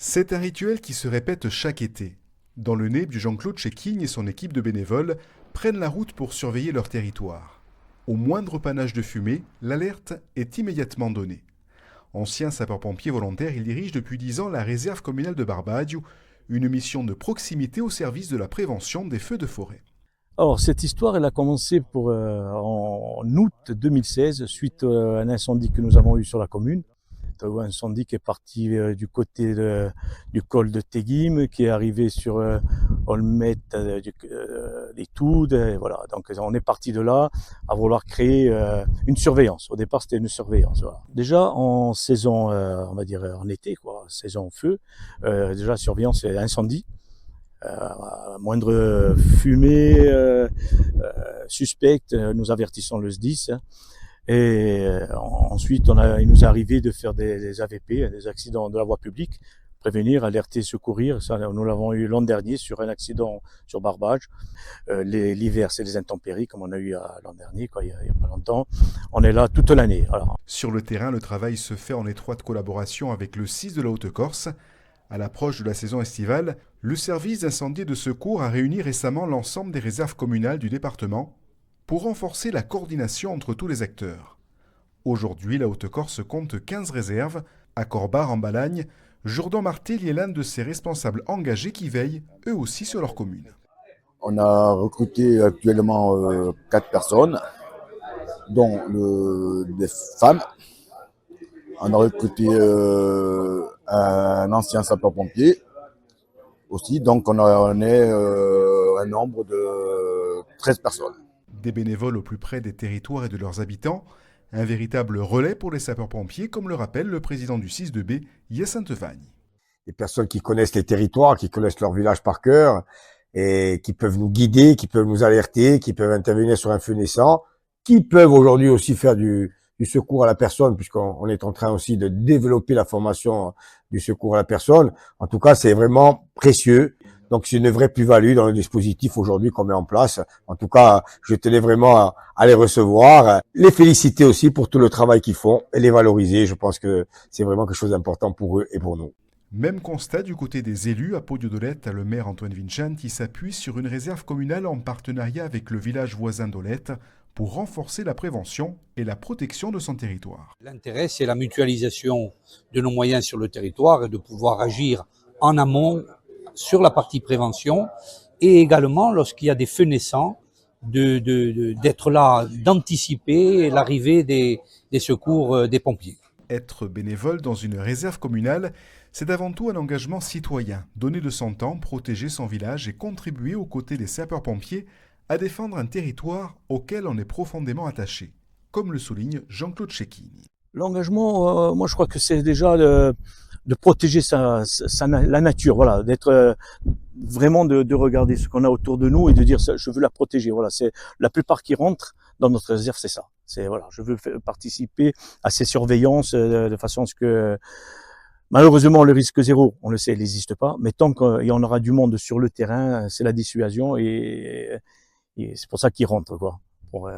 C'est un rituel qui se répète chaque été. Dans le nez, Jean-Claude Chéquigne et son équipe de bénévoles prennent la route pour surveiller leur territoire. Au moindre panache de fumée, l'alerte est immédiatement donnée. Ancien sapeur-pompier volontaire, il dirige depuis 10 ans la réserve communale de Barbadio, une mission de proximité au service de la prévention des feux de forêt. Alors cette histoire, elle a commencé en août 2016, suite à un incendie que nous avons eu sur la commune. Un incendie qui est parti du côté du col de Teguim, qui est arrivé sur Olmet, les Toudes, et voilà. Donc on est parti de là à vouloir créer une surveillance. Au départ, c'était une surveillance. Voilà. Déjà en saison, on va dire en été, quoi, saison feu. Déjà surveillance et incendie. Moindre fumée suspecte, nous avertissons le SDIS. Et ensuite, il nous est arrivé de faire des AVP, des accidents de la voie publique, prévenir, alerter, secourir. Ça, nous l'avons eu l'an dernier sur un accident sur Barbage. L'hiver, c'est les intempéries, comme on a eu l'an dernier, il y a pas longtemps. On est là toute l'année. Alors. Sur le terrain, le travail se fait en étroite collaboration avec le SIS de la Haute-Corse. À l'approche de la saison estivale, le service d'incendie et de secours a réuni récemment l'ensemble des réserves communales du département pour renforcer la coordination entre tous les acteurs. Aujourd'hui, la Haute-Corse compte 15 réserves. À Corbar, en Balagne, Jourdan Martel est l'un de ses responsables engagés qui veillent, eux aussi, sur leur commune. On a recruté actuellement 4 personnes, dont des femmes. On a recruté un ancien sapeur-pompier aussi, donc on est un nombre de 13 personnes. Des bénévoles au plus près des territoires et de leurs habitants, un véritable relais pour les sapeurs-pompiers, comme le rappelle le président du 6-2B, Hyacinthe Vagne. Des personnes qui connaissent les territoires, qui connaissent leur village par cœur, et qui peuvent nous guider, qui peuvent nous alerter, qui peuvent intervenir sur un feu naissant, qui peuvent aujourd'hui aussi faire du secours à la personne, puisqu'on est en train aussi de développer la formation du secours à la personne. En tout cas, c'est vraiment précieux. Donc, c'est une vraie plus-value dans le dispositif aujourd'hui qu'on met en place. En tout cas, je tenais vraiment à les recevoir, les féliciter aussi pour tout le travail qu'ils font et les valoriser. Je pense que c'est vraiment quelque chose d'important pour eux et pour nous. Même constat du côté des élus. À Poggio d'Olette, le maire Antoine Vincenti s'appuie sur une réserve communale en partenariat avec le village voisin d'Olette pour renforcer la prévention et la protection de son territoire. L'intérêt, c'est la mutualisation de nos moyens sur le territoire et de pouvoir agir en amont sur la partie prévention et également lorsqu'il y a des feux naissants, d'être là, d'anticiper l'arrivée des secours des pompiers. Être bénévole dans une réserve communale, c'est avant tout un engagement citoyen, donner de son temps, protéger son village et contribuer aux côtés des sapeurs-pompiers à défendre un territoire auquel on est profondément attaché, comme le souligne Jean-Claude Chéquigne. L'engagement, moi je crois que c'est déjà de protéger la nature, voilà, d'être vraiment de regarder ce qu'on a autour de nous et de dire je veux la protéger. Voilà, c'est la plupart qui rentrent dans notre réserve, c'est ça. C'est voilà, je veux participer à ces surveillances de façon à ce que malheureusement le risque zéro, on le sait, il n'existe pas, mais tant qu'il y en aura du monde sur le terrain, c'est la dissuasion et c'est pour ça qu'ils rentrent, quoi, pour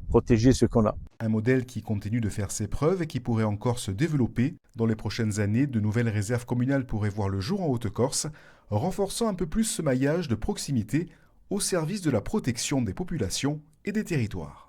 protéger ce qu'on a. Un modèle qui continue de faire ses preuves et qui pourrait encore se développer. Dans les prochaines années, de nouvelles réserves communales pourraient voir le jour en Haute-Corse, renforçant un peu plus ce maillage de proximité au service de la protection des populations et des territoires.